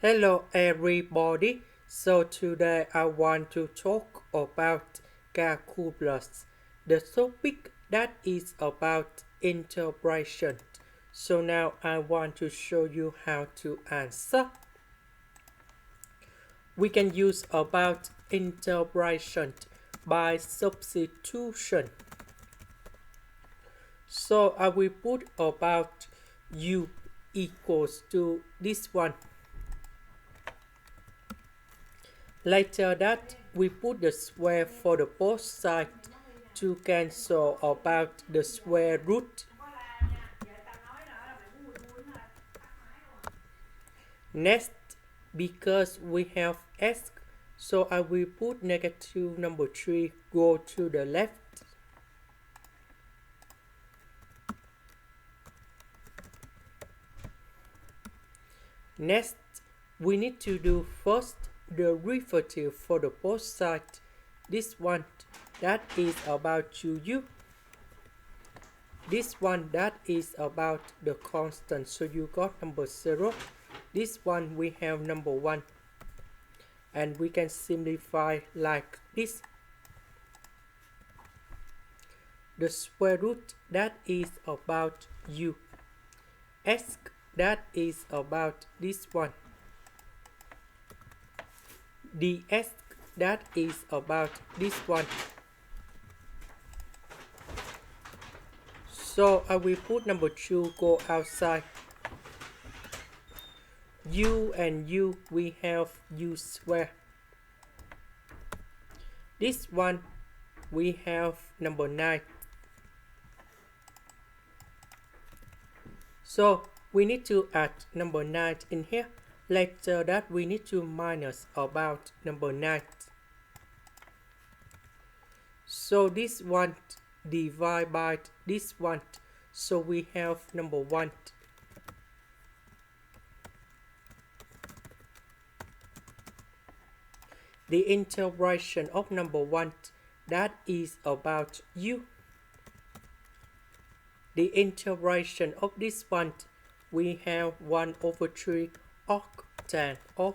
Hello everybody. So today I want to talk about calculus, the topic that is about integration. So now I want to show you how to answer. We can use about integration by substitution. So I will put about u equals to this one. Later that, we put the square for the both sides to cancel about the square root. Next, because we have x, so I will put negative number 3 go to the left. Next, we need to do first the derivative for the both sides. This one that is about 2u. This one that is about the constant, so you got number 0. This one we have number 1. And we can simplify like this. The square root that is about u. X that is about this one. Dx that is about this one. So I will put number 2 go outside. U and u we have u square. This one we have number 9. So we need to add number 9 in here. Later that we need to minus about number 9. So this one divide by this one. So we have number 1. The integration of number 1 that is about u. The integration of this one we have 1 over 3 octane of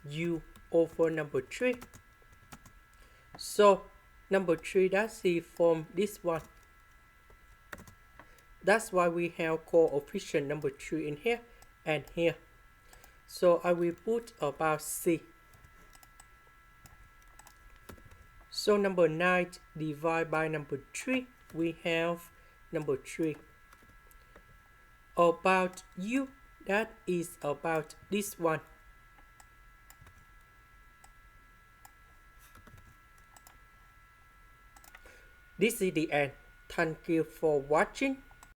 u over number 3. So number 3 that's the form this one. That's why we have coefficient number 3 in here and here. So I will put about c. So number 9 divided by number 3, we have number 3. About u, that is about this one. This is the end. Thank you for watching.